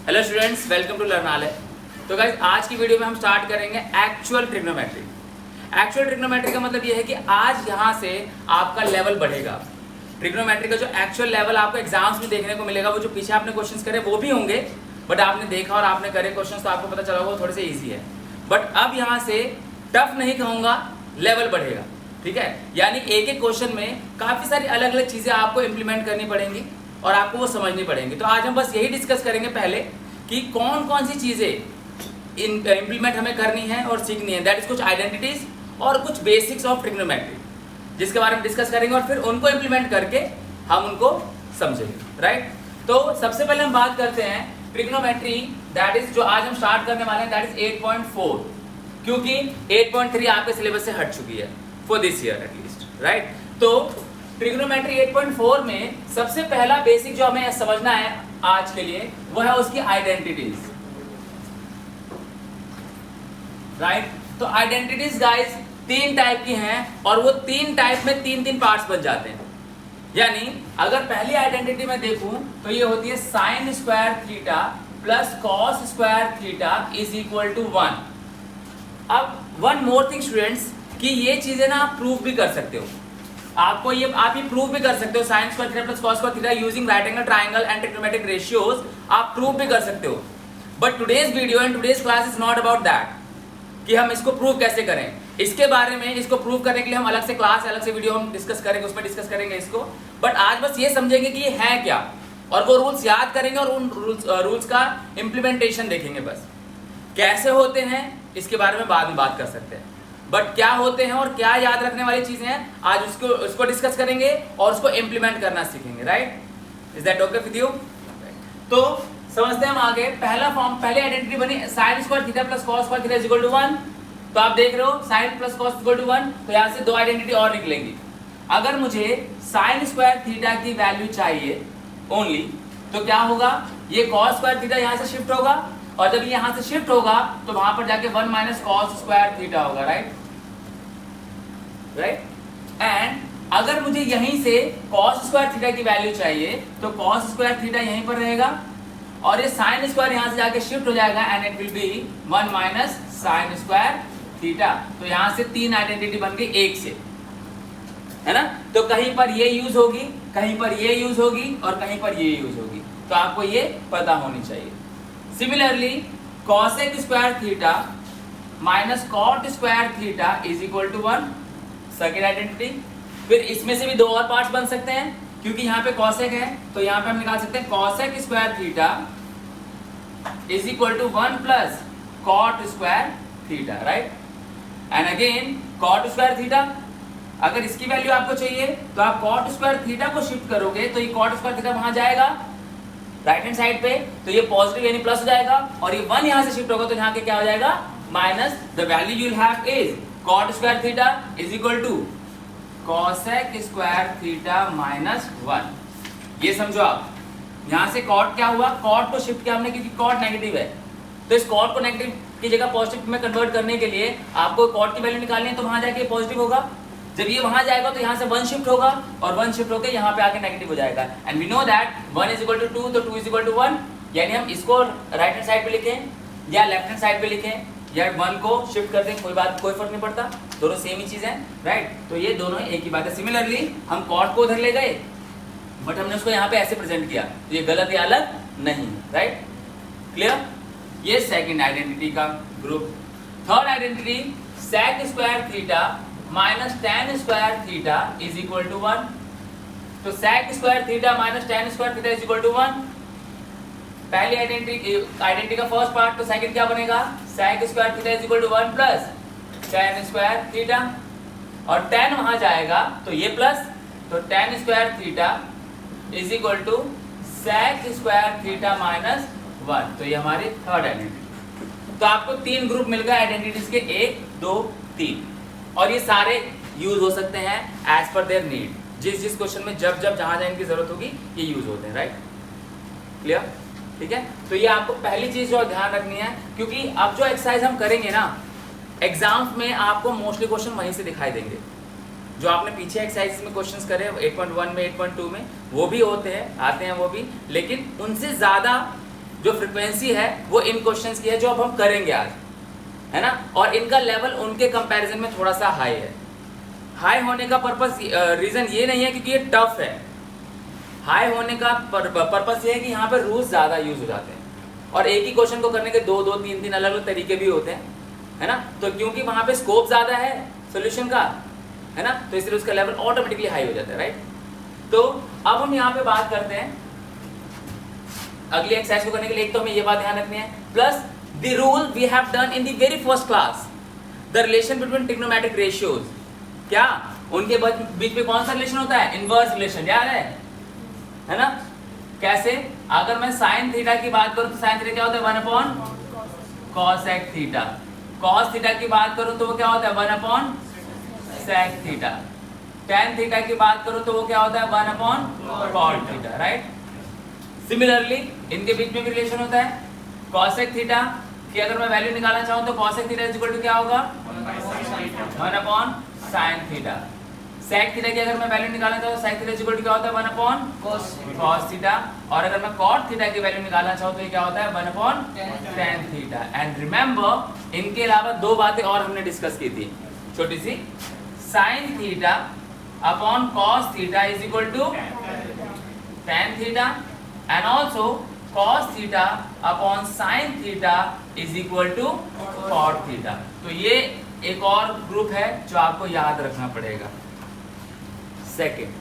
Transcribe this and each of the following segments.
Hello students, welcome to Learnalaya. तो guys, आज की वीडियो में हम स्टार्ट करेंगे एक्चुअल ट्रिग्नोमेट्री। एक्चुअल ट्रिग्नोमेट्री का मतलब ये है कि आज यहाँ से आपका लेवल बढ़ेगा। ट्रिग्नोमेट्री का जो एक्चुअल लेवल आपको एग्जाम्स में देखने को मिलेगा, वो जो पीछे आपने क्वेश्चंस करे वो भी होंगे, बट आपने देखा और आपने करे क्वेश्चंस तो आपको पता चला होगा वो थोड़े से ईजी है। बट अब यहाँ से टफ नहीं कहूँगा, लेवल बढ़ेगा। ठीक है, यानी एक एक क्वेश्चन में काफ़ी सारी अलग अलग चीज़ें आपको इम्प्लीमेंट करनी पड़ेंगी और आपको वो समझनी पड़ेंगी। तो आज हम बस यही डिस्कस करेंगे पहले कि कौन कौन सी चीज़ें इम्प्लीमेंट हमें करनी है और सीखनी है। दैट इज कुछ आइडेंटिटीज और कुछ बेसिक्स ऑफ ट्रिग्नोमेट्री, जिसके बारे में डिस्कस करेंगे और फिर उनको इम्प्लीमेंट करके हम उनको समझेंगे। राइट, तो सबसे पहले हम बात करते हैं ट्रिग्नोमेट्री। दैट इज जो आज हम स्टार्ट करने वाले हैं, दैट इज 8.4, क्योंकि 8.3 आपके सिलेबस से हट चुकी है for this year at least. Right, तो ट्रिग्नोमेट्री 8.4 में सबसे पहला बेसिक जो हमें समझना है आज के लिए वो है उसकी आइडेंटिटीज। राइट, तो आइडेंटिटीज गाइस 3 टाइप की हैं और वो 3 टाइप में 3 पार्ट्स बन जाते हैं। यानी अगर पहली आइडेंटिटी में देखूं तो ये होती है sine square theta plus cos square theta is equal to 1। अब वन मोर थिंग स्टूडेंट्स, कि ये चीजें ना आप प्रूव भी कर सकते हो। आप ये प्रूव भी कर सकते हो, sign square theta plus cos square theta using right angle triangle and trigonometric ratios आप प्रूव भी कर सकते हो। But today's video and today's class is not about that कि हम इसको प्रूव कैसे करें। इसके बारे में, इसको प्रूव करने के लिए हम अलग से क्लास, अलग से वीडियो हम डिस्कस करेंगे, उसमें डिस्कस करेंगे इसको। बट आज बस ये समझेंगे कि ये है क्या और वो रूल्स याद करेंगे और उन रूल्स का इम्प्लीमेंटेशन देखेंगे। बस कैसे होते हैं इसके बारे में बाद में बात कर सकते हैं, बट क्या होते हैं और क्या याद रखने वाली चीजें हैं आज उसको डिस्कस करेंगे और उसको इम्प्लीमेंट करना सीखेंगे। Right, is that okay with you? तो समझते हैं हम आगे। पहला फॉर्म, पहली आइडेंटिटी बनी sine square theta plus cos square theta is equal to 1। तो आप देख रहे हो sine plus cos equal to 1, तो यहाँ से 2 आइडेंटिटी और निकलेंगी। अगर मुझे साइन स्क्वायर थीटा की वैल्यू चाहिए ओनली, तो क्या होगा, ये कॉस स्क्वायर थीटा यहाँ से शिफ्ट होगा और जब ये यहाँ से शिफ्ट होगा तो वहां पर जाके 1 माइनस कॉस स्क्वायर थीटा होगा। राइट, एंड अगर मुझे यहीं से cos स्क्वायर थीटा की वैल्यू चाहिए तो cos स्क्वायर थीटा यहीं पर रहेगा और ये sin स्क्वायर यहां से जाके शिफ्ट हो जाएगा and it will be 1 minus sin square theta. तो यहां से 3 आइडेंटिटी बन गई एक से, है ना। तो कहीं पर ये यूज होगी, कहीं पर ये यूज होगी और कहीं पर ये यूज होगी, तो आपको ये पता होनी चाहिए। Similarly cosec square theta minus cot square theta is equal to 1, second identity. फिर इसमें से भी 2 और पार्ट्स बन सकते हैं, क्योंकि यहाँ पे कॉसेक है तो यहाँ पे हम निकाल सकते हैं cosec square theta is equal to 1 plus cot square theta. Right, and again cot square theta, अगर इसकी वैल्यू आपको चाहिए तो आप कॉट स्क्वायर थीटा को शिफ्ट करोगे तो ये कॉट स्क्वायर थीटा वहां जाएगा राइट हैंड साइड पे, तो ये पॉजिटिव यानी प्लस हो जाएगा और ये 1 यहाँ से शिफ्ट होगा तो यहाँ के क्या हो जाएगा minus. The value you will have is cot square theta is equal to cosec square theta minus 1। ये समझो आप, यहां से cot क्या हुआ, cot को शिफ्ट किया हमने क्योंकि cot नेगेटिव है, तो इस cot को नेगेटिव की जगह पॉजिटिव में कन्वर्ट करने के लिए आपको cot की वैल्यू निकालनी है, तो वहां जाके पॉजिटिव होगा। जब ये वहां जाएगा तो यहाँ से 1 शिफ्ट होगा और 1 शिफ्ट होकर यहाँ पे आके नेगेटिव हो जाएगा। And we know that 1 is equal to 2, तो 2 इज इक्वल टू 1, यानी हम इसको राइट हैंड साइड पे लिखें या लेफ्ट हैंड साइड पे लिखें या 1 को शिफ्ट कर दें, कोई फर्क नहीं पड़ता, दोनों सेम ही चीज है। राइट, तो ये दोनों एक ही बात है। सिमिलरली हम कॉट को उधर ले गए बट हमने उसको यहाँ पे ऐसे प्रेजेंट किया, तो ये गलत या अलग नहीं। Right, clear? ये सेकंड आइडेंटिटी का ग्रुप। Third identity sec square theta minus tan square theta is equal to 1। तो sec square theta minus tan square theta is equal to 1, पहली आइडेंटिटी का फर्स्ट पार्ट। तो सेकंड क्या बनेगा, sec square theta is equal to 1 plus tan square theta, और tan वहां जाएगा तो ये प्लस, तो tan square theta is equal to sec square theta minus 1। तो ये हमारी थर्ड आइडेंटिटी। तो आपको 3 ग्रुप मिल गए आइडेंटिटीज के, 1 2 3, और ये सारे यूज हो सकते हैं एज पर देयर नीड। जिस क्वेश्चन में जब जहां इनकी जरूरत होगी ये यूज होते हैं। Right, clear? ठीक है, तो ये आपको पहली चीज जो ध्यान रखनी है, क्योंकि अब जो एक्सरसाइज हम करेंगे ना एग्जाम्स में आपको मोस्टली क्वेश्चन वहीं से दिखाई देंगे। जो आपने पीछे एक्सरसाइज में क्वेश्चंस करे 8.1 में 8.2 में वो भी होते हैं, आते हैं वो भी, लेकिन उनसे ज़्यादा जो फ्रीक्वेंसी है वो इन क्वेश्चंस की है जो अब हम करेंगे आज, है ना। और इनका लेवल उनके कंपैरिजन में थोड़ा सा हाई है। हाई होने का पर्पस रीजन ये नहीं है क्योंकि ये टफ है, हाई होने का पर्पस ये है कि यहाँ पे रूल्स ज़्यादा यूज हो जाते हैं और एक ही क्वेश्चन को करने के दो दो तीन तीन अलग अलग तरीके भी होते हैं, है ना। तो क्योंकि वहाँ पे स्कोप ज़्यादा है सोल्यूशन का, है ना, तो इसलिए उसका लेवल ऑटोमेटिकली हाई हो जाता है, राइट। तो अब हम यहाँ पे बात करते हैं अगली एक्सरसाइज को करने के लिए। एक तो हमें ये बात ध्यान रखनी है, plus the rule we have done in the very first class, the relation between trigonometric ratios. क्या उनके बीच में कौन सा रिलेशन होता है? इनवर्स रिलेशन, याद है ना। कैसे? अगर मैं साइन थीटा की बात करूं तो साइन थीटा क्या होता है? 1/cosec theta. cos थीटा की बात करूं तो वो क्या होता है? 1/sec theta. tan थीटा की बात करूं तो वो क्या होता है? 1/cot theta, right. सिमिलरली इनके बीच में भी रिलेशन होता है। cosec थीटा की अगर मैं वैल्यू निकालना चाहूं तो cosec theta is equal to क्या होगा? 1/sin theta. sec थीटा की अगर मैं वैल्यू निकालना चाहूं तो sec theta is equal to क्या होता है? 1/cos theta. और अगर मैं cot थीटा की वैल्यू निकालना चाहूं तो ये क्या होता है? 1/tan theta. एंड रिमेंबर इनके अलावा दो बातें और हमने डिस्कस की थी छोटी सी। sin theta upon cos theta is equal to tan theta and also cos theta upon sin theta is equal to cot theta. तो ये एक और ग्रुप है जो आपको याद रखना पड़ेगा, सेकेंड,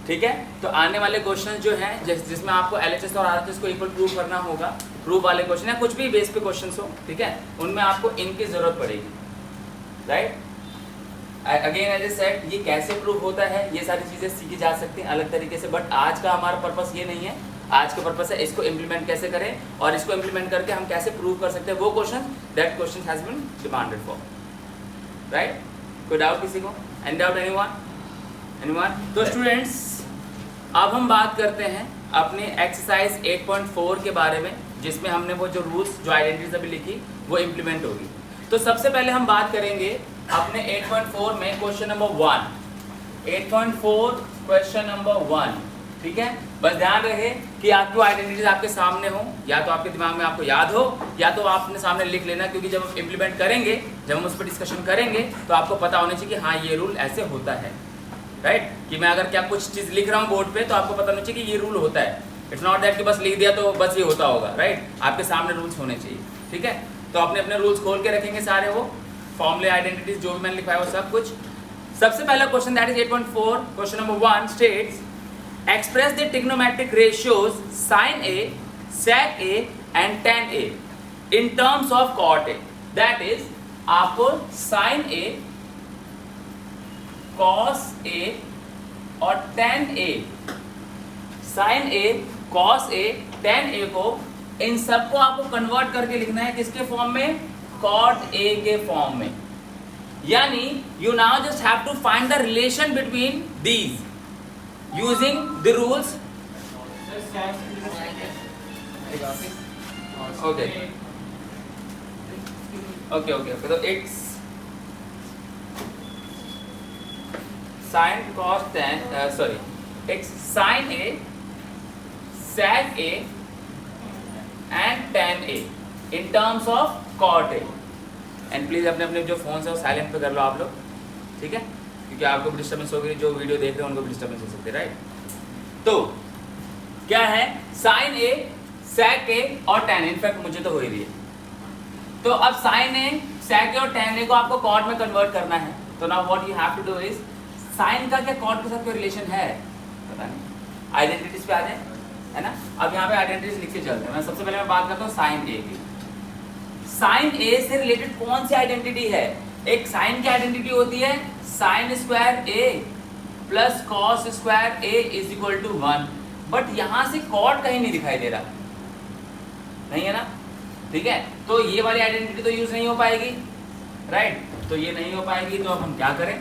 ठीक है। तो आने वाले क्वेश्चन जो हैं जिसमें आपको LHS और RHS को इक्वल प्रूव करना होगा, प्रूव वाले क्वेश्चन है, कुछ भी बेस पे क्वेश्चन हो, ठीक है, उनमें आपको इनकी जरूरत पड़ेगी, right. Again as a set, ये कैसे प्रूव होता है ये सारी चीजें सीखी जा सकती हैं अलग तरीके से, बट आज का हमारा पर्पस ये नहीं है। आज का पर्पस है इसको इम्प्लीमेंट कैसे करें और इसको इम्प्लीमेंट करके हम कैसे प्रूव कर सकते हैं वो question that question has been demanded for, right. कोई डाउट किसी को? Any doubt anyone? तो स्टूडेंट्स अब हम बात करते हैं अपने एक्सरसाइज 8.4 के बारे में, जिसमें हमने वो जो रूल्स जो आइडेंटिटीज अभी लिखी वो इम्प्लीमेंट होगी। तो सबसे पहले हम बात करेंगे अपने 8.4 में क्वेश्चन नंबर 1, 8.4 क्वेश्चन नंबर 1, ठीक है। बस ध्यान रहे कि आपकी आइडेंटिटीज आपके सामने हो, या तो आपके दिमाग में आपको याद हो या तो आप अपने सामने लिख लेना, क्योंकि जब हम इम्प्लीमेंट करेंगे, जब हम उस पर डिस्कशन करेंगे तो आपको पता होना चाहिए कि हाँ ये रूल ऐसे होता है, राइट। कि मैं अगर क्या कुछ चीज़ लिख रहा हूँ बोर्ड पे तो आपको पता होना चाहिए कि ये रूल होता है। इट्स नॉट दैट कि बस लिख दिया तो बस ये होता होगा, राइट। आपके सामने रूल्स होने चाहिए, ठीक है। तो अपने अपने रूल्स खोल के रखेंगे सारे, वो फॉर्मूले आइडेंटिटीज जो भी मैंने लिखवाया वो सब कुछ। सबसे पहला question that is 8.4 question number 1 states express the trigonometric ratios sin A, sec A and tan A in terms of cot A। That is आपको sin A, cos A और tan A, sin A, cos A, tan A को इन सबको आपको convert करके लिखना है किसके form में? cot A के फॉर्म में। यानी you now just have to find the relation between these using the rules. Okay okay okay तो it's sin cos tan it's sin A, sec A and tan A in terms of cot A। And please अपने अपने जो phone है वो silent पे कर लो आप लोग, ठीक है, क्योंकि आपको भी डिस्टर्बेंस होगी, जो वीडियो देख रहे हैं उनको भी डिस्टर्बेंस हो सकती है, राइट। तो क्या है sin A, sec A और tan A, इनफैक्ट मुझे तो हो ही रही है। तो अब sin A, sec A और tan A को आपको cot में कन्वर्ट करना है। तो now what you have to do is, sine का क्या cot के साथ कोई रिलेशन है? पता नहीं। आइडेंटिटीज पे आ जाए, है ना। अब यहाँ पे आइडेंटिटीज लिख के चलते हैं। मैं सबसे पहले मैं बात करता हूँ sin A की। sin A से रिलेटेड कौन सी आइडेंटिटी है? एक sin की आइडेंटिटी होती है sin square A plus cos square A is equal to 1, but यहाँ से cot कहीं नहीं दिखाई दे रहा, नहीं है ना, ठीक है। तो ये वाली आइडेंटिटी तो यूज नहीं हो पाएगी, राइट। तो ये नहीं हो पाएगी, तो अब हम क्या करें?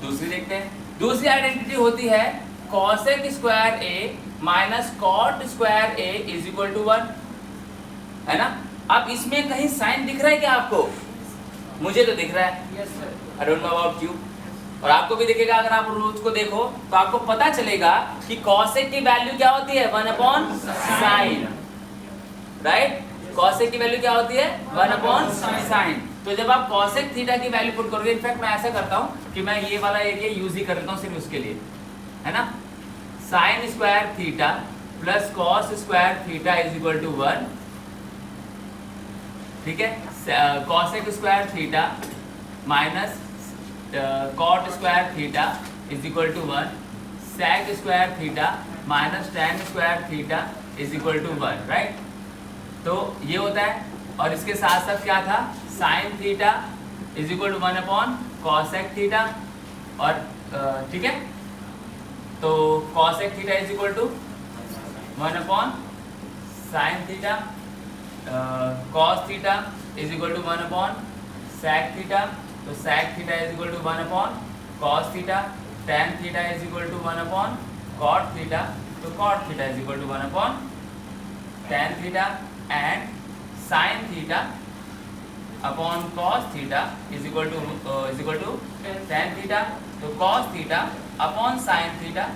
दूसरी देखते हैं। दूसरी आइडेंटिटी होती है cosec square A minus cot square A is equal to 1, है ना। अब इसमें कहीं साइन दिख रहा है क्या आपको? मुझे तो दिख रहा है, I don't know about you, और आपको भी दिखेगा। अगर आप रूल्स को देखो तो आपको पता चलेगा कि cosec की वैल्यू क्या होती है? 1/sin, right. कॉसेक की वैल्यू क्या होती है 1 अपॉन साइन। तो जब आप कॉसेक थीटा की वैल्यू पुट करोगे, इनफैक्ट मैं ऐसा करता हूं कि मैं ये वाला एरिया यूज ही कर लेता हूं सिर्फ उसके लिए, है ना। Sine square theta plus cos square theta is equal to 1, ठीक है। Cosec square theta minus cot square theta is equal to 1, sec square theta minus tan square theta is equal to 1, right. तो ये होता है, और इसके साथ साथ क्या था, sine theta is equal to 1 upon cosec theta, और ठीक है, तो cosec theta is equal to 1 upon sine theta, cos theta is equal to 1 upon sec theta, तो sec theta is equal to 1 upon cos theta, tan theta is equal to 1 upon cot theta, तो cot theta is equal to 1 upon tan theta, and sine theta upon cos theta is equal to tan theta, तो cos theta upon sine theta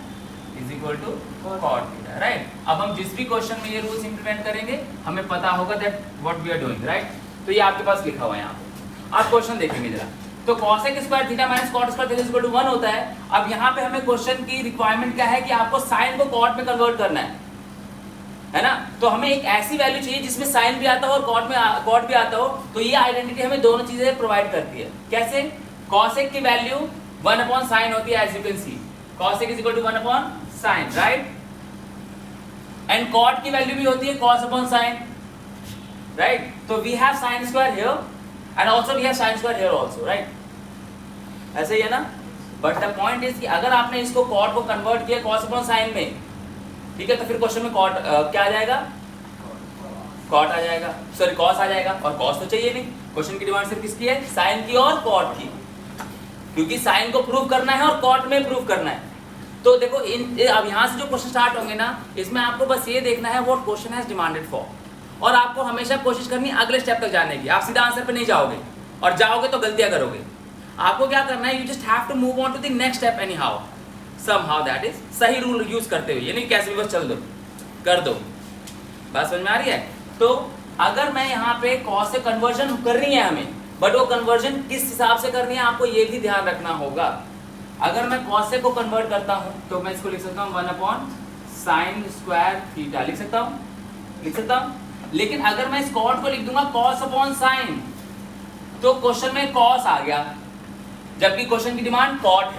is equal to cot theta, right. अब हम जिस भी question में ये rules implement करेंगे हमें पता होगा that what we are doing, right. तो ये आपके पास लिखा हुआ है यहाँ पे, आप क्वेश्चन देखेंगे जरा। तो cosec square theta minus cot square theta is equal to 1 होता है। अब यहाँ पे हमें क्वेश्चन की रिक्वायरमेंट क्या है कि आपको साइन को कॉट में कन्वर्ट करना है ना। तो हमें एक ऐसी वैल्यू चाहिए जिसमें साइन भी आता हो और कॉट भी आता हो। तो ये आइडेंटिटी हमें दोनों चीजें प्रोवाइड करती है। कैसे? कॉसेक की वैल्यू 1 अपॉन साइन होती है, as you can see cosec is equal to 1 upon sine, right. And cot की वैल्यू भी होती है कॉस अपॉन साइन, राइट। तो we have sine square here and also we have sine square here also, right. ऐसे ही है ना। But the point is कि अगर आपने इसको कॉट को कन्वर्ट किया कॉस अपॉन साइन में, ठीक है, तो फिर क्वेश्चन में कॉट क्या आ जाएगा, कॉट आ जाएगा, सॉरी कॉस आ जाएगा, और कॉस तो चाहिए नहीं। क्वेश्चन की डिमांड सिर्फ किसकी है, साइन की और कॉट की, क्योंकि साइन को प्रूव करना है और कॉट में प्रूव करना है। तो देखो अब यहाँ से जो क्वेश्चन स्टार्ट होंगे ना, इसमें आपको बस ये देखना है what question has demanded for, और आपको हमेशा कोशिश करनी है अगले स्टेप तक जाने की। आप सीधा आंसर पे नहीं जाओगे, और जाओगे तो गलतियां करोगे। आपको क्या करना है, you just have to move on to the next step anyhow somehow, that is सही रूल यूज करते हुए, ये नहीं कैसे भी बस चल दो कर दो। बात समझ में आ रही है? तो अगर मैं यहाँ पे कॉस से कन्वर्जन करनी है हमें, बट वो कन्वर्जन किस हिसाब से करनी है आपको ये भी ध्यान रखना होगा। अगर मैं कॉस से को कन्वर्ट करता हूँ तो मैं इसको लिख सकता हूँ 1 अपॉन साइन स्क्वायर थीटा, लिख सकता हूँ। लेकिन अगर मैं इस कॉट को लिख दूंगा कॉस अपॉन साइन, तो क्वेश्चन में कॉस आ गया, जबकि क्वेश्चन की डिमांड कॉट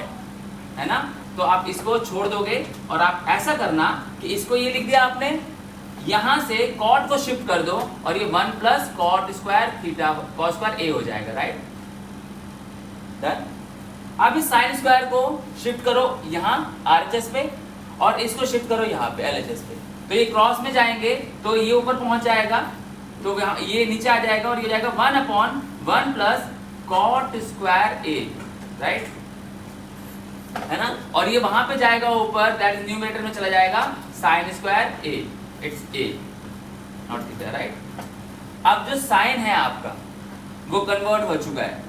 है ना। तो आप इसको छोड़ दोगे और आप ऐसा करना कि इसको ये लिख दिया आपने, यहां से कॉट को शिफ्ट कर दो और ये 1 plus cot square theta cos square A हो जाएगा, राइट। डन। अब इस साइन स्क्वायर को शिफ्ट करो यहाँ आरएचएस पे, और इसको शिफ्ट करो यहाँ पे एलएचएस पे, तो ये क्रॉस में जाएंगे तो ये ऊपर पहुंच जाएगा, तो ये नीचे आ जाएगा और ये जाएगा 1 अपॉन 1 प्लस कॉट स्क्वायर ए, राइट, है ना। और ये वहां पे जाएगा ऊपर, दैट इज न्यूमरेटर में चला जाएगा sign square A, it's a not theta, right. अब जो साइन है आपका वो कन्वर्ट हो चुका है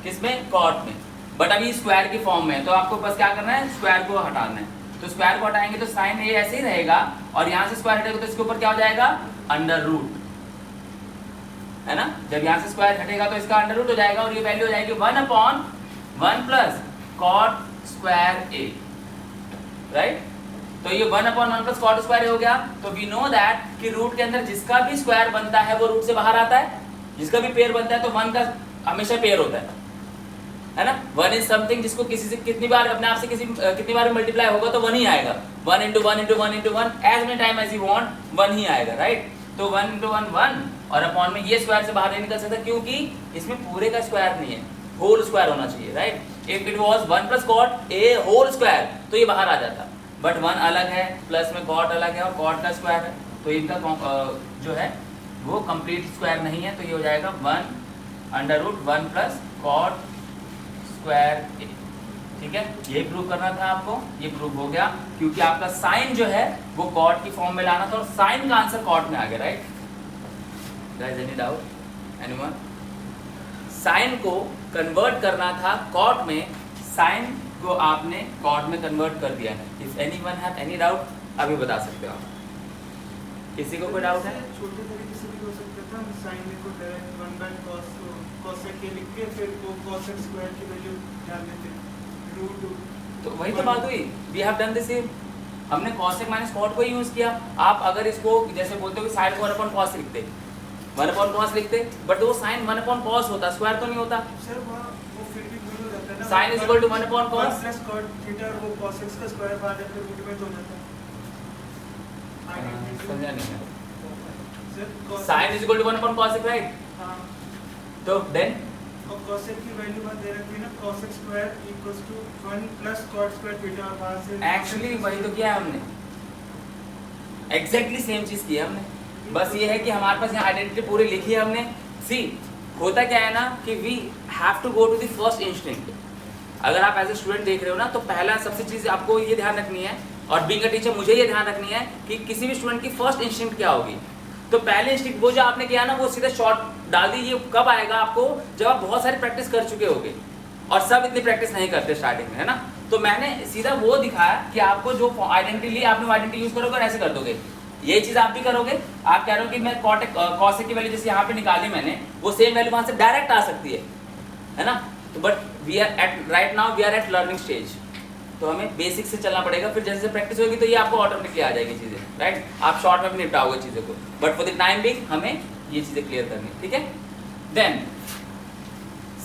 किसमें, कॉट में, बट अभी स्क्वायर की फॉर्म में है। तो आपको बस क्या करना है, स्क्वायर को हटाना है। तो स्क्वायर को हटाएंगे तो साइन ए ऐसे ही रहेगा, और यहाँ से स्क्वायर हटेगा तो इसके ऊपर क्या हो जाएगा, अंडर रूट, है ना। जब यहाँ से स्क्वायर हटेगा तो इसका अंडर रूट हो जाएगा, और ये वैल्यू हो जाएगी 1 अपॉन 1 प्लस कॉट स्क्वायर ए, राइट। तो ये 1 upon 1 plus cot square A हो गया। तो वी नो दैट कि रूट के अंदर जिसका भी स्क्वायर बनता है वो रूट से बाहर आता है, जिसका भी पेयर बनता है तो 1 का हमेशा पेयर होता है ना। 1 इज समथिंग जिसको किसी से कितनी बार अपने आप से कितनी बार मल्टीप्लाई होगा तो 1 ही आएगा। 1 into 1 into 1 into 1 as many time as you want 1 ही आएगा, राइट। तो 1 इंटू 1 1, और अपॉन में ये स्क्वायर से बाहर नहीं निकल सकता क्योंकि इसमें पूरे का स्क्वायर नहीं है, होल स्क्वायर होना चाहिए, right. If it was 1 plus cot A whole square तो ये बाहर आ जाता, बट 1 अलग है, प्लस में कॉट अलग है और कॉट का स्क्वायर है, तो इनका जो है वो कंप्लीट स्क्वायर नहीं है। तो ये हो जाएगा 1 under root 1 plus cot square A, ठीक है। ये प्रूव करना था आपको, ये प्रूव हो गया क्योंकि आपका साइन जो है वो कॉट की फॉर्म में लाना था, और साइन का आंसर कॉट में आ गया, right. Guys any doubt, anyone? Sine को कन्वर्ट करना था कॉट में, साइन को आपने कॉट में कन्वर्ट कर दिया है। If anyone have any doubt अभी बता सकते हो आप। किसी को कोई डाउट है? छोटे तरीके से भी हो सकता था, साइन को डायरेक्ट 1 बाय cos के लिख के फिर वो cos स्क्वायर की वैल्यू डाल देते रूट। तो वही तो बात हुई, we have done the same, हमने cosec माइनस cot को ही यूज किया। आप अगर इसको जैसे बोलते हो कि साइन को 1/cos लिखते, 1/cos लिखते, बट वो साइन 1/cos होता, स्क्वायर तो नहीं होता। सर वो फिर भी भूल हो जाता है ना, sine is equal to 1/cos plus cot theta और वो cos x का स्क्वायर बाद में रूट में तो हो जाता है। समझा नहीं है, sir sine is equal to 1/cos, right? हां, तो देन और cos x की वैल्यू बाद दे रखी है ना, cos x square equals to 1 plus cot square theta और बाद से एक्चुअली वही तो किया है हमने, एग्जैक्टली सेम चीज की है हमने, बस ये है कि हमारे पास यहाँ आइडेंटिटी पूरी लिखी है हमने। सी होता क्या है ना कि we have to go to the first instinct. अगर आप एज ए स्टूडेंट देख रहे हो ना, तो पहला सबसे चीज आपको ये ध्यान रखनी है, और बीइंग अ टीचर मुझे ये ध्यान रखनी है कि किसी भी स्टूडेंट की फर्स्ट इंस्टिंक्ट क्या होगी। तो पहले इंस्टिंक्ट वो जो आपने किया ना, वो सीधा शॉर्ट डाल दी। ये कब आएगा आपको? जब आप बहुत सारी प्रैक्टिस कर चुके होगे, और सब इतनी प्रैक्टिस नहीं करते स्टार्टिंग में, है ना। तो मैंने सीधा वो दिखाया कि आपको जो आइडेंटिटी ली, आपने आइडेंटिटी यूज करोगे और ऐसे कर दोगे। ये चीज आप भी करोगे। आप कह रहे हो कि मैं cosec की वैल्यू जैसे यहाँ पे निकाली मैंने, वो सेम वैल्यू वहां से डायरेक्ट आ सकती है ना। तो but we are at right now we are at learning stage, तो हमें बेसिक से चलना पड़ेगा। फिर जैसे प्रैक्टिस होगी तो ये आपको ऑटोमेटिकली आ जाएगी चीजें, राइट। आप शॉर्ट में भी निपटाओगे चीजों को, but for the time being हमें ये चीजें क्लियर करनी, ठीक है। Then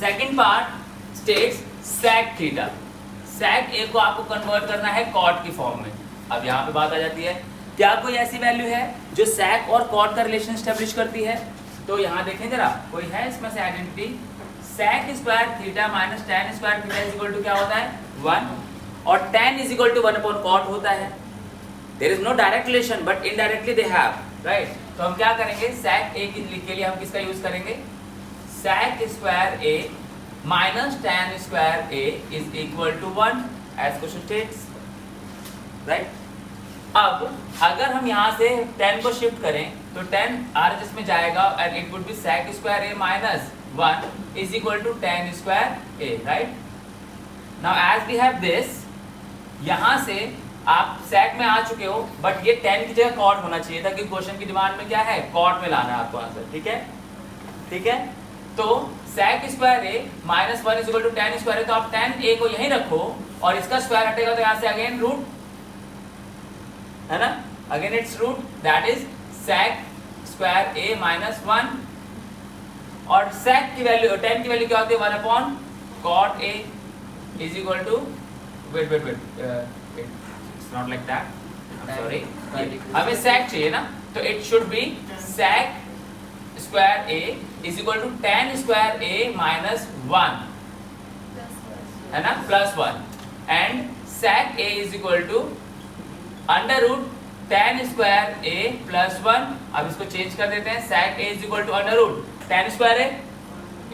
second part states sec theta. sec a को आपको कन्वर्ट करना है cot की फॉर्म में। अब यहाँ पे बात आ जाती है, क्या कोई ऐसी वैल्यू है जो sec और cot का रिलेशन स्टैब्लिश करती है? तो यहाँ देखें जरा, कोई है इसमें से identity? sec square theta minus tan square theta is equal to क्या होता है? 1, और tan is equal to 1/cot होता है। There is no direct relation but indirectly they have, right. तो हम क्या करेंगे, sec a के लिए हम किसका यूज करेंगे? sec square a minus tan square a is equal to 1 as question states, right. अब अगर हम यहाँ से 10 को शिफ्ट करें तो 10 RHS में जाएगा and it would be sec square a minus 1 is equal to tan square a, right. Now as we have this, यहाँ से आप sec में आ चुके हो, बट ये 10 की जगह cot होना चाहिए था, क्योंकि क्वेश्चन की डिमांड में क्या है? cot में लाना है आपको आंसर, ठीक है, ठीक है। तो sec square a minus 1 is equal to tan square a, तो आप tan a को यहीं रखो और इसका स्क्वायर हटेगा तो यहाँ से अगेन रूट, है ना, again it's root, that is sec square a minus 1, और sec की वैल्यू 10 की वैल्यू क्या होती है? 1/cot a is equal to wait it's not like that, I am sorry, हमें sec चाहिए ना, तो it should be sec square a is equal to tan square a minus 1, है ना, plus 1, and sec a is equal to under root tan square a plus 1। अब इसको change कर देते हैं, sec a is equal to under root tan square a,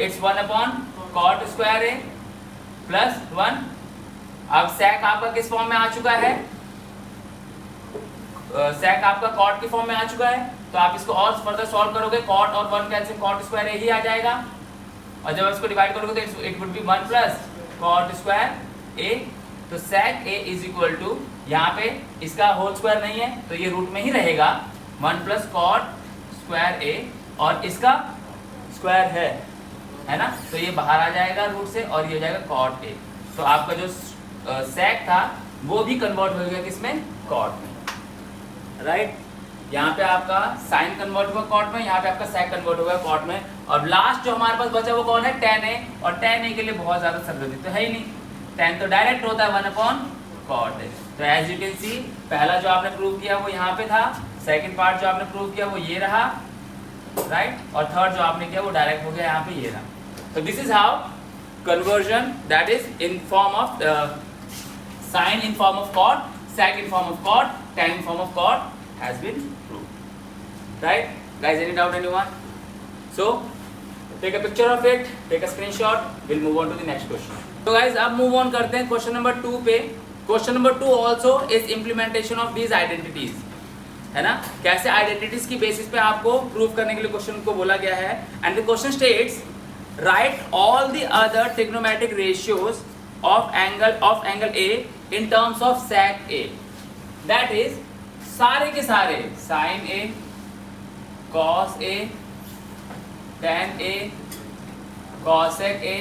it's 1/cot square a plus 1। अब sec आपका किस फॉर्म में आ चुका है? sec आपका cot की फॉर्म में आ चुका है, तो आप इसको और फर्दर सॉल्व करोगे, cot और 1 कैंसिल, cot स्क्वायर a ही आ जाएगा, और जब इसको डिवाइड करोगे तो it would be 1 plus cot square a। तो sec a is equal to, यहाँ पे इसका होल स्क्वायर नहीं है तो ये रूट में ही रहेगा, 1 प्लस cot स्क्वायर a, और इसका स्क्वायर है ना, तो ये बाहर आ जाएगा रूट से और ये हो जाएगा cot a। तो आपका जो sec था वो भी कन्वर्ट हो गया किसमें? cot में, राइट। यहाँ पे आपका साइन कन्वर्ट हुआ cot में, यहाँ पे आपका sec कन्वर्ट हुआ cot में, और लास्ट जो हमारे पास बचा वो कौन है? tan a, और tan a के लिए बहुत ज्यादा संबंधित तो है ही नहीं, tan तो डायरेक्ट होता है 1/cot a। तो एज यू कैन सी, पहला जो आपने प्रूव किया वो यहाँ पे था, सेकंड पार्ट जो आपने प्रूव किया वो ये रहा, राइट, और थर्ड जो आपने किया वो डायरेक्ट हो गया यहाँ पे ये रहा। तो this is how conversion, that is in form of sine in form of cot, sec in form of cot, tan in form of cot has been proved, right guys? Any doubt anyone? So take a picture of it, take a screenshot, we'll move on to the next question. So guys अब move on करते हैं question number 2 पे। Question number 2 also is implementation of these identities, है ना, कैसे identities की basis पे आपको प्रूव करने के लिए क्वेश्चन को बोला गया है। And the question states, right all the other trigonometric ratios of angle A in terms of sec A, that is सारे के सारे sin A cos A, tan A, cosec A,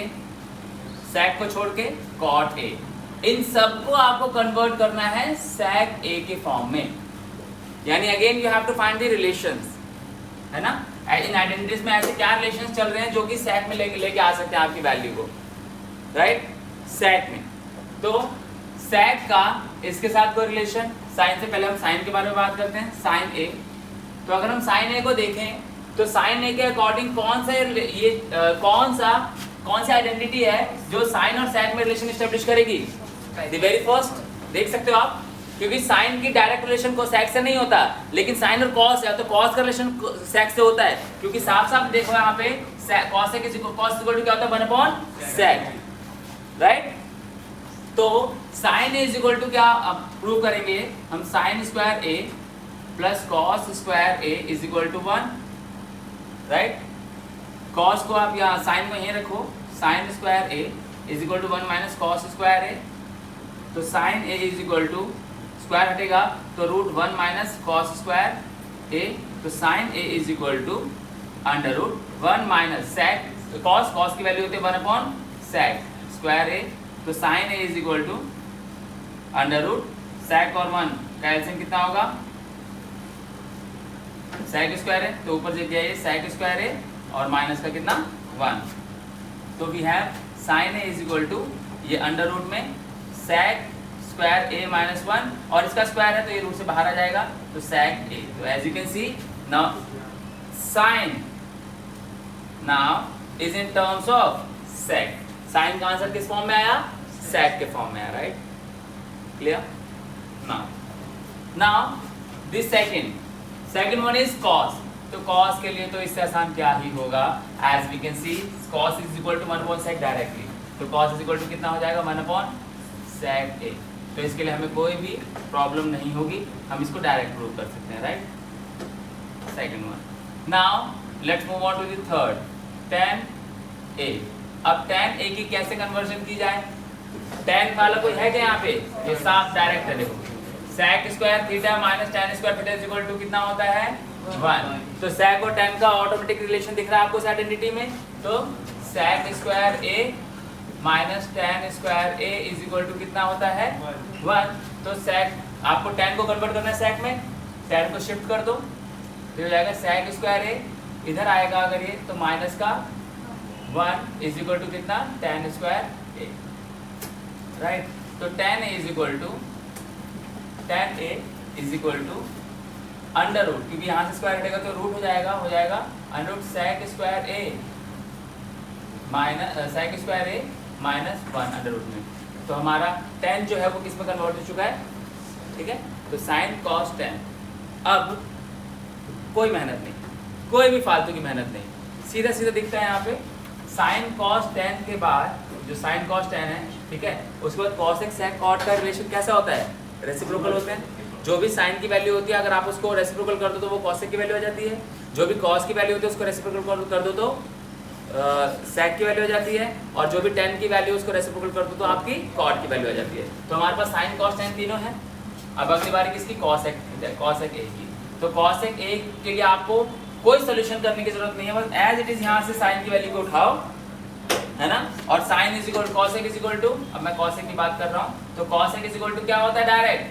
sec को छोड़ के कॉट ए, इन सबको आपको convert करना है सेक ए के फॉर्म में। यानी again you have to find the relations, है ना। इन आइडेंटिटीज में ऐसे क्या रिलेशंस चल रहे हैं जो कि सेक में लेके आ सकते हैं आपकी वैल्यू को, राइट, सेक में। तो सेक का इसके साथ कोई रिलेशन, साइन से पहले हम साइन के बारे में बात करते हैं, साइन ए। तो अगर हम साइन ए को देखें तो साइन ए के अकॉर्डिंग कौन सी आइडेंटिटी है जो साइन और सेक में रिलेशन एस्टेब्लिश करेगी? द वेरी फर्स्ट, देख सकते हो आप, क्योंकि साइन की डायरेक्ट रिलेशन को सेक से नहीं होता, लेकिन साइन और कॉस है तो कॉस का रिलेशन सेक से होता है, क्योंकि साफ साफ देखो यहाँ पे कॉस क्या होता है, 1/sec, राइट। तो sine A is equal to क्या अब प्रूव करेंगे हम, sine square A plus cos square A is equal to 1, right. Cos को आप यहाँ साइन को यहीं रखो, sine square A is equal to 1 minus cos square ए। तो sine A is equal to, square हटेगा तो √1 माइनस कॉस स्क्वायर ए। तो sine A is equal to √1 minus sec cos की वैल्यू होती है 1/sec स्क्वायर ए। तो sine A is equal to √sec और 1 का एलसीएम कितना होगा, sec स्क्वायर है, तो ऊपर से क्या है sec स्क्वायर है और माइनस का कितना 1। तो we have sine A is equal to ये अंडर रूट में sec स्क्वायर ए माइनस 1 और इसका स्क्वायर है तो ये रूट से बाहर आ जाएगा, तो sec ए। तो as you can see now sine now is in terms of sec। Sine का आंसर किस फॉर्म में आया, sec के फॉर्म में आया, right, clear. Now this second one is cos। तो cos के लिए तो इससे आसान क्या ही होगा, as we can see cos is equal to 1/sec directly. तो cos इज इक्वल टू कितना हो जाएगा 1/sec ए। तो इसके लिए हमें कोई भी प्रॉब्लम नहीं होगी, हम इसको डायरेक्ट प्रूव कर सकते हैं, right. Second one. Now let's move on to the third, tan a। अब tan a की कैसे कन्वर्जन की जाए, tan वाला कोई है क्या यहाँ पे, ये साफ डायरेक्ट है, देखो sec square theta minus tan square theta is equal to कितना होता है 1। तो sec और tan का ऑटोमेटिक रिलेशन दिख रहा है आपको इस आइडेंटिटी में। तो sec square a minus tan square a is equal to कितना होता है 1। तो sec आपको tan को कन्वर्ट करना है sec में, tan को शिफ्ट कर दो तो हो जाएगा sec स्क्वायर a, इधर आएगा अगर ये तो माइनस का 1 इज इक्वल टू कितना tan स्क्वायर a, राइट। तो tan a is equal to under root, क्योंकि यहाँ से स्क्वायर हटेगा तो रूट हो जाएगा under root sec square a minus sec square a minus 1 under root में। तो हमारा tan जो है वो किस में कन्वर्ट हो चुका है, ठीक है। तो sin cos tan, अब कोई मेहनत नहीं, कोई भी फालतू की मेहनत नहीं, सीधा सीधा दिखता है यहाँ पे sin cos tan के बाद जो sin cos tan है, ठीक है, उसके बाद cos x sec cot का रिलेशन कैसा होता है, रेसिप्रोकल होते हैं। जो भी sin की वैल्यू होती है अगर आप उसको रेसिप्रोकल कर दो तो वो cos की वैल्यू हो जाती है, जो भी cos की वैल्यू होती है उसको रेसिप्रोकल कर दो तो sec की वैल्यू हो जाती है, और जो भी tan की वैल्यू उसको रेसिप्रोकल कर दो तो आपकी cot की वैल्यू हो जाती है। तो हमारे पास sin cos tan तीनों है। अब अगली बारी किसकी, cos x a की। तो cos x a के लिए आपको कोई सोल्यूशन करने की जरूरत नहीं है, बस एज इट इज यहाँ से sin की वैल्यू को उठाओ, है ना। और sin is equal cos x is equal to, अब मैं cos x की बात कर रहा हूँ, तो cos x is equal to क्या होता है डायरेक्ट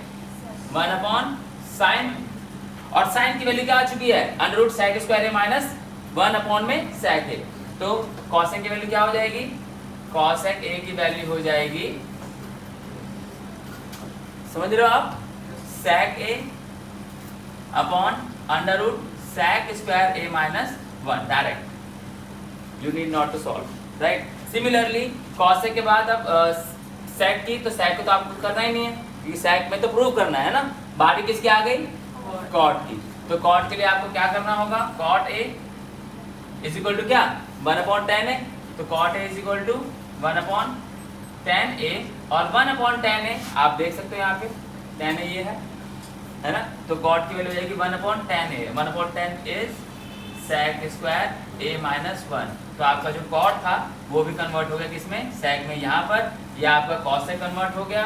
1/sin, और sin की वैल्यू क्या आ चुकी है under root sec square a minus 1 में sec a। तो cos x की वैल्यू क्या हो जाएगी, cos x a की वैल्यू हो जाएगी, समझ रहे हो आप, sec a upon under root sec square a minus 1 direct, you need not to solve, right. Similarly cos a के बाद अब sec की, तो sec को तो आपको करना ही नहीं है क्योंकि sec में तो प्रूव करना है ना, बाकी किसकी आ गई cot की। तो cot के लिए आपको क्या करना होगा, cot a is equal to क्या 1/tan a। तो cot a is equal to 1/tan a, और 1/tan a आप देख सकते हो यहाँ पे tan a ये है ना। तो cot की वैल्यू हो जाएगी 1/tan a, 1/tan is sec square a minus 1। तो आपका जो cot था वो भी कन्वर्ट हो गया किसमें, sec में। यहाँ पर यह आपका cos से कन्वर्ट हो गया,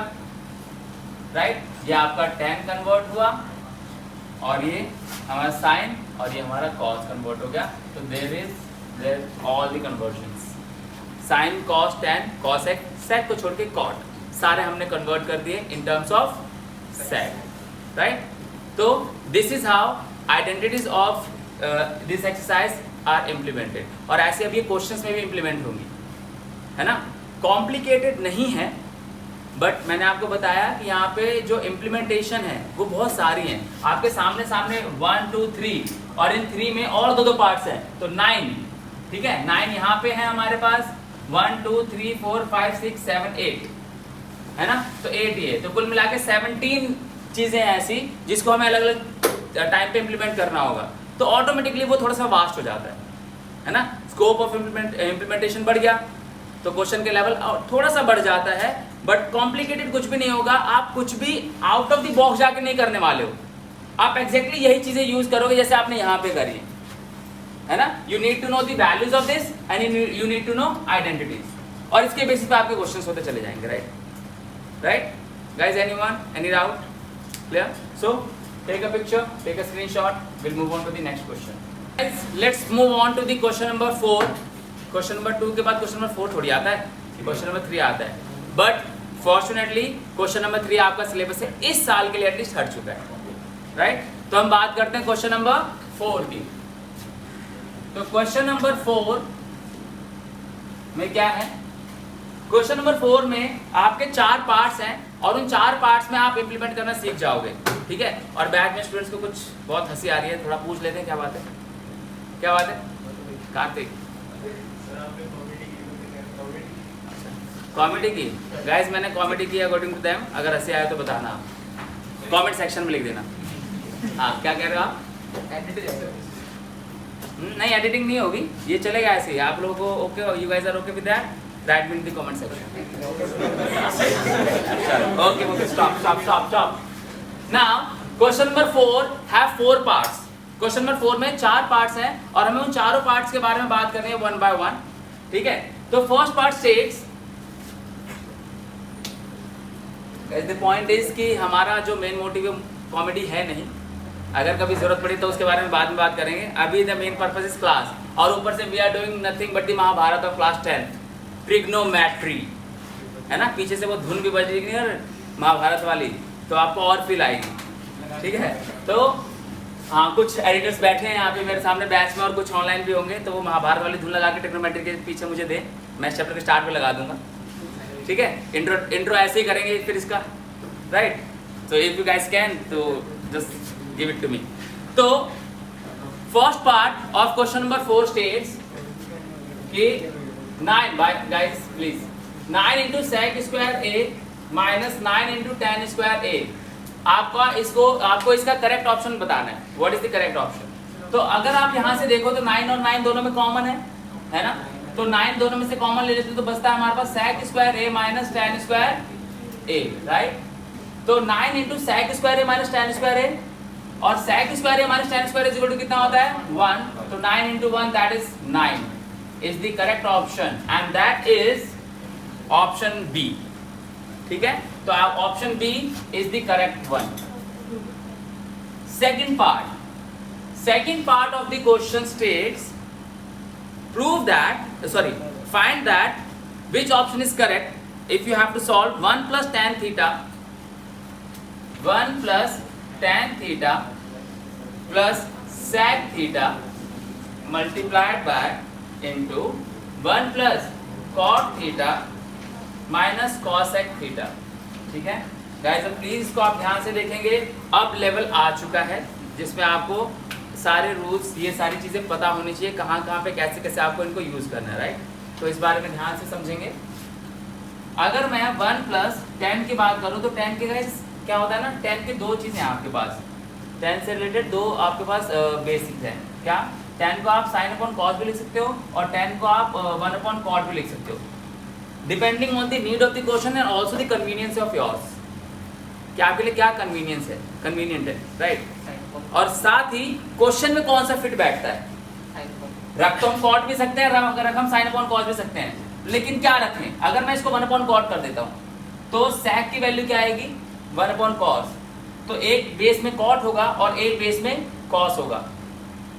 राइट। ये आपका tan कन्वर्ट हुआ, और ये हमारा साइन और ये हमारा कॉस कन्वर्ट हो गया। तो there all the conversions, sine cos tan cosec, sec को छोड़ के कॉट, सारे हमने कन्वर्ट कर दिए in terms of sec, right. तो this is how identities of this exercise are implemented, और ऐसे अब ये क्वेश्चंस में भी इम्प्लीमेंट होंगी, है ना। कॉम्प्लिकेटेड नहीं है, बट मैंने आपको बताया कि यहाँ पे जो इम्प्लीमेंटेशन है वो बहुत सारी हैं। आपके सामने 1 2 3 और इन 3 में और दो पार्ट्स हैं, तो 9, ठीक है। 9 यहाँ पे है हमारे पास, 1 2 3 4 5 6 7 8, है ना। तो 8 ये, तो कुल मिला के 17 चीजें हैं ऐसी जिसको हमें अलग अलग टाइम पे इम्प्लीमेंट करना होगा। तो ऑटोमेटिकली वो थोड़ा सा वास्ट हो जाता है ना। स्कोप ऑफ इम्प्लीमेंटेशन बढ़ गया तो क्वेश्चन के लेवल थोड़ा सा बढ़ जाता है, बट कॉम्प्लिकेटेड कुछ भी नहीं होगा। आप कुछ भी आउट ऑफ द बॉक्स जाके नहीं करने वाले हो, आप एग्जैक्टली यही चीजें यूज करोगे जैसे आपने यहाँ पे करी है ना। You need to know the values of this and you need to know identities, और इसके बेसिस पे आपके क्वेश्चंस होते चले जाएंगे, right guys. Anyone, any doubt, clear? So take a picture, take a screenshot, will move on to the next question. Let's move on to the question number 4। Question number 2 के बाद question number 4 थोड़ी आता है, question number 3 आता है, but fortunately question number 3 आपका syllabus से इस साल के लिए एटलीस्ट हट चुका है, राइट। तो हम बात करते हैं क्वेश्चन नंबर 4 की। तो क्वेश्चन नंबर 4 में क्या है? क्वेश्चन नंबर 4 में आपके 4 पार्ट्स हैं और उन 4 पार्ट्स में आप इंप्लीमेंट करना सीख जाओगे, ठीक है। और बैच में स्टूडेंट्स को कुछ बहुत हंसी आ रही है, थोड़ा पूछ लेते हैं क्या बात है, क्या बात है कार्तिक? कॉमेडी की गाइस, मैंने कॉमेडी की अकॉर्डिंग टू देम। अगर हंसी आए तो बताना, आप कमेंट सेक्शन में लिख देना। हाँ, क्या कह रहे हो आप? नहीं, एडिटिंग नहीं होगी, ये चलेगा ऐसे ही। आप लोगों को okay, you guys are okay with that? Write me in the comment section. Okay, stop. Now question number 4 have 4 parts. Question number 4 में 4 पार्ट्स हैं और हमें उन चारों पार्ट्स के बारे में बात करनी है 1 by 1, ठीक है। तो first part states, the point is कि हमारा जो मेन मोटिव कॉमेडी है नहीं, अगर कभी जरूरत पड़ी तो उसके बारे में बाद में बात करेंगे। अभी the main purpose is class, और ऊपर से we are doing nothing but the Mahabharata of class 10 trigonometry, है ना। पीछे से वो धुन भी बज रही है महाभारत वाली, तो आपको और फील आएगी, ठीक है। तो हाँ, कुछ एडिटर्स बैठे हैं यहाँ पे मेरे सामने बैच में, और कुछ ऑनलाइन भी होंगे, तो वो महाभारत वाली धुन लगा के ट्रिग्नोमेट्री के पीछे मुझे दे, मैं इस चैप्टर के स्टार्ट में लगा दूंगा, ठीक है। इंट्रो ऐसे ही करेंगे फिर इसका, राइट। तो इफ यू गाइस कैन तो just give it to me. तो first part of question number 4 states कि 9 guys please 9 into sec square a minus 9 into tan square a, आपको इसका करेक्ट ऑप्शन बताना है। What is the correct option? तो अगर आप यहाँ से देखो तो 9 और 9 दोनों में कॉमन है ना। तो 9 दोनों में से कॉमन ले लेते तो बचता है हमारे पास sec square a minus tan square a, right. तो 9 into sec square a minus tan square a, और sec square a minus tan square a is equal to कितना होता है? 1। तो 9 into 1 that is 9 is the correct option, and that is option B, ठीक है। तो आप option B is the correct one. Second part of the question states find that which option is correct if you have to solve 1 plus tan theta plus sec theta multiplied by into 1 plus cot theta minus cosec theta, ठीक है guys. अब please इसको आप ध्यान से देखेंगे। अब level आ चुका है जिसमें आपको सारे रूल्स, ये सारी चीजें पता होनी चाहिए, कहाँ कहाँ पे कैसे कैसे आपको इनको यूज करना है, राइट। तो इस बारे में ध्यान से समझेंगे। अगर मैं 1 plus tan की बात करूँ तो tan के गाइस क्या होता है ना, tan के 2 चीजें हैं आपके पास, tan से रिलेटेड 2 आपके पास बेसिक्स हैं। क्या? tan को आप sin upon cos भी लिख सकते हो और tan को आप 1 upon cot भी लिख सकते हो, depending on the need of the question and also the convenience of yours, कि आपके लिए क्या कन्वीनियंस है, कन्वीनियंट है, राइट। और साथ ही क्वेश्चन में कौन सा फिट बैठता है। रख तो हम कॉट भी सकते हैं, रख हम साइन अपॉन कॉस भी सकते हैं, लेकिन क्या रखें? अगर मैं इसको 1 अपॉन कॉट कर देता हूँ तो sec की वैल्यू क्या आएगी? 1 अपॉन कॉस, तो एक बेस में कॉट होगा और एक बेस में कॉस होगा।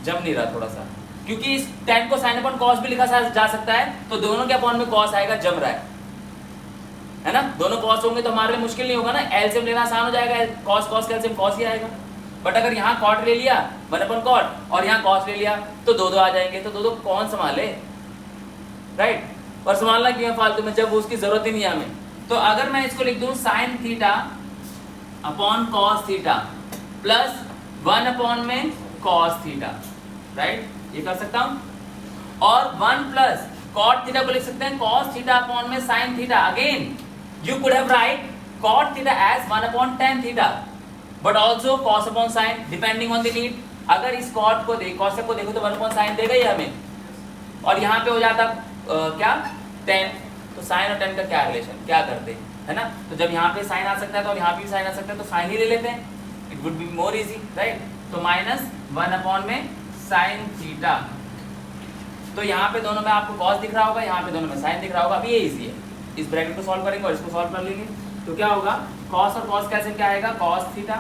जम नहीं रहा थोड़ा सा, क्योंकि इस tan को sin अपॉन कॉस भी लिखा जा सकता है, तो दोनों के अपॉन में कॉस आएगा, जम रहा है ना। दोनों कॉस होंगे तो हमारे लिए मुश्किल नहीं होगा ना, एलसीएम लेना आसान हो जाएगा, कॉस कॉस का एलसीएम कॉस ही आएगा। बट अगर यहाँ कॉट ले लिया 1 अपॉन कॉट और यहाँ कॉस ले लिया तो दो आ जाएंगे, तो दो कौन संभाले, राइट। और संभालना क्यों है फालतू में जब उसकी जरूरत ही नहीं है हमें। तो अगर मैं इसको लिख दूं sin theta upon cos theta plus 1 upon में cos थीटा, राइट, ये कर सकता हूं। और 1 प्लस cot थीटा को लिख सकते हैं cos थीटा अपॉन में sin theta. Again you could have write cot theta as 1 upon tan theta but also cos upon sin depending on the need। अगर इस cot को cos को देखो तो 1 upon sin देगा ही हमें, और यहाँ पे हो जाता क्या tan, तो sin और tan का क्या रिलेशन, क्या करते हैं, है ना। तो जब यहाँ पे sin आ सकता है तो यहाँ पे भी sin आ सकता है, तो sin ही ले लेते हैं, it would be more easy, right. तो -1 अपॉन में sin थीटा, तो यहाँ पे दोनों में आपको cos दिख रहा होगा, यहाँ पे दोनों में sin दिख रहा होगा। अभी ये इजी है, इस ब्रैकेट को सॉल्व करेंगे और इसको सॉल्व कर लेंगे, तो क्या होगा cos और cos कैसे क्या आएगा cos थीटा।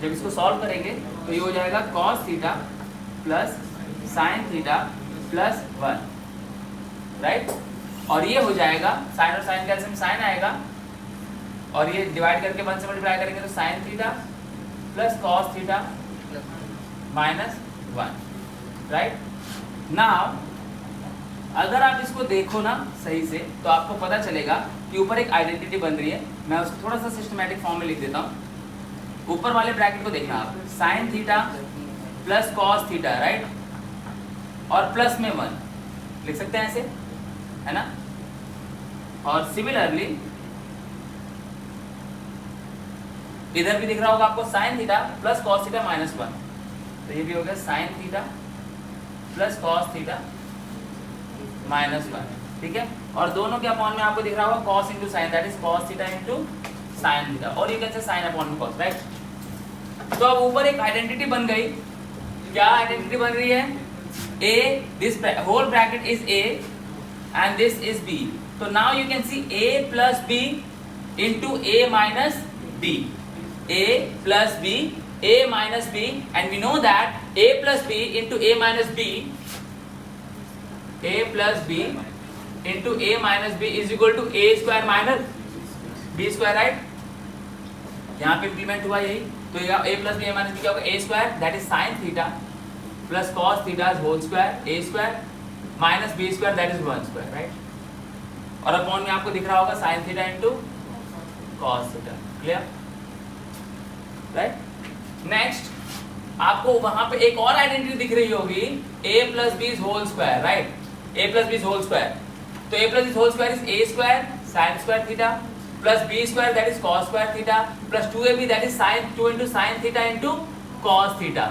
जब इसको सॉल्व करेंगे तो ये हो जाएगा cos theta plus sin theta plus 1, right. और ये हो जाएगा sin और sin कैसे sin आएगा, और ये डिवाइड करके 1 से मल्टीप्लाई करेंगे तो sin theta plus cos theta minus 1, right. Now अगर आप इसको देखो ना सही से तो आपको पता चलेगा कि ऊपर एक आइडेंटिटी बन रही है। मैं उसको थोड़ा सा सिस्टमैटिक फॉर्म में लिख देता हूँ। ऊपर वाले ब्रैकेट को देखना आप, sin theta plus cos theta, right, और प्लस में 1 लिख सकते हैं ऐसे, है ना। और सिमिलरली इधर भी दिख रहा होगा आपको sin theta plus cos theta minus 1, तो ये भी हो गया sin theta plus cos theta minus 1, ठीक है। और दोनों के अपॉन में आपको दिख रहा होगा cos into sine, that is cos theta into sine theta, और ये कैसे साइन अपॉन में cos, राइट। तो अब ऊपर एक आइडेंटिटी बन गई। क्या आइडेंटिटी बन रही है, a, this whole bracket is a and this is b, so now you can see a plus b into a minus b, a plus b, a minus b, and we know that a plus b into a minus b, a plus b into a minus b is equal to a square minus b square, right. यहाँ पे implement हुआ यही, तो a plus b a minus b क्या होगा, a square that is sin theta plus cos theta whole square, a square minus b square that is 1 square, right. और upon में आपको दिख रहा होगा sin theta into cos theta, clear, right. Next आपको वहां पे एक और आइडेंटिटी दिख रही होगी, a plus b whole square, right, a plus b whole square, तो a plus b whole square is a square sin square theta plus b square that is cos square theta plus 2ab that is sin 2 into sin theta into cos theta,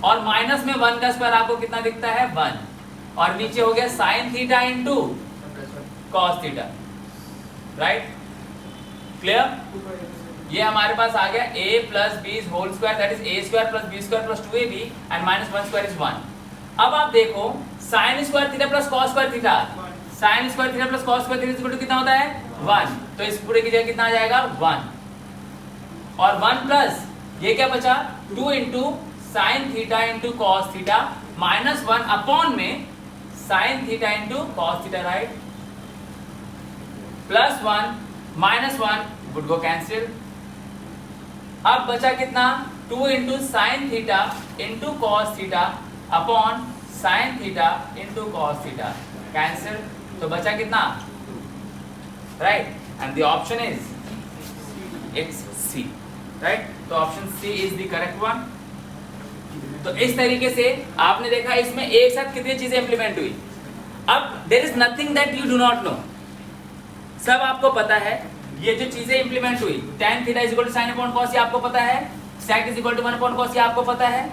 और minus में 1 का square आपको कितना दिखता है 1, और नीचे हो गया sin theta into cos theta, right, clear. ये हमारे पास आ गया a plus b whole square that is a square plus b square plus 2ab and minus 1 square is 1। अब आप देखो sin square theta plus cos square theta, sin square theta plus cos square theta equal to कितना होता है 1, तो इस पूरे की जगह कितना आ जाएगा 1, और 1 प्लस ये क्या बचा 2 into sine theta into cos theta minus 1 upon में sine theta into cos theta, right, plus 1 minus 1 would go cancel. अब बचा कितना 2 into sine theta into cos theta upon sine theta into cos theta, cancel, तो बचा कितना, right, and the option is it's C, right. तो option C is the correct one. तो इस तरीके से आपने देखा इसमें एक साथ कितनी चीजें इंप्लीमेंट हुई। अब there is nothing that you do not know, सब आपको पता है। ये जो चीजें इंप्लीमेंट हुई tan theta is equal to sin upon cos, ये आपको पता है, sec is equal to 1 upon cos, ये आपको पता है,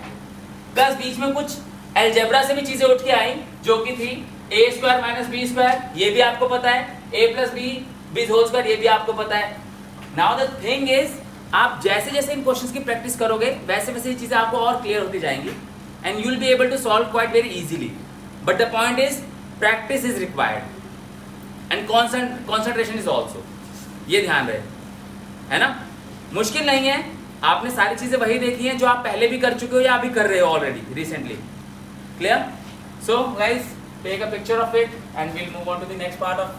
प्लस बीच में कुछ अलजेब्रा से भी चीजें उठ के आई जो कि थी a square minus b square, ये भी आपको पता है, a plus b whole square, ये भी आपको पता है। नाउ द थिंग इज आप जैसे जैसे इन क्वेश्चंस की प्रैक्टिस करोगे वैसे वैसे ये चीजें आपको और क्लियर होती जाएंगी and you will be able to solve quite very easily, but the point is practice is required and concentration is also, ये ध्यान रहे, है ना। मुश्किल नहीं है, आपने सारी चीजें वही देखी हैं जो आप पहले भी कर चुके हो या अभी कर रहे हो already recently. Clear? So guys take a picture of it and will move on to the next part of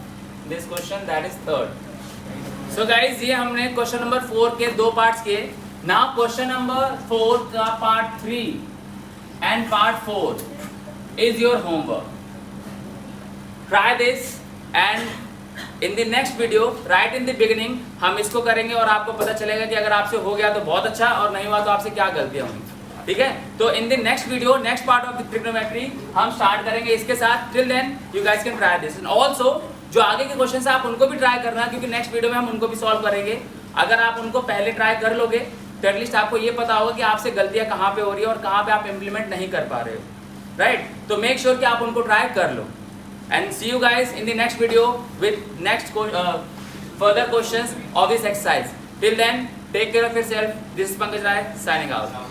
this question, that is third. So guys ये हमने क्वेश्चन नंबर 4 के 2 पार्ट्स किए। नाउ क्वेश्चन नंबर 4 का part 3 and part 4 is your homework. Try this and in the next video right in the beginning हम इसको करेंगे और आपको पता चलेगा कि अगर आपसे हो गया तो बहुत अच्छा और नहीं हुआ तो आपसे क्या गलतियां होंगी। ठीक है, तो in the next video next part of the trigonometry हम स्टार्ट करेंगे इसके साथ। Till then you guys can try this and also जो आगे के क्वेश्चन है आप उनको भी ट्राई करना, क्योंकि नेक्स्ट वीडियो में हम उनको भी सॉल्व करेंगे। अगर आप उनको पहले ट्राई कर लोगे तो एटलीस्ट आपको ये पता होगा कि आपसे गलतियां कहाँ पे हो रही है और कहाँ पे आप इम्प्लीमेंट नहीं कर पा रहे हो, राइट? तो मेक श्योर कि आप उनको ट्राई कर लो। And see you guys in the next video with next further questions of this exercise. Till then, take care of yourself. This is Pankaj Rai signing out.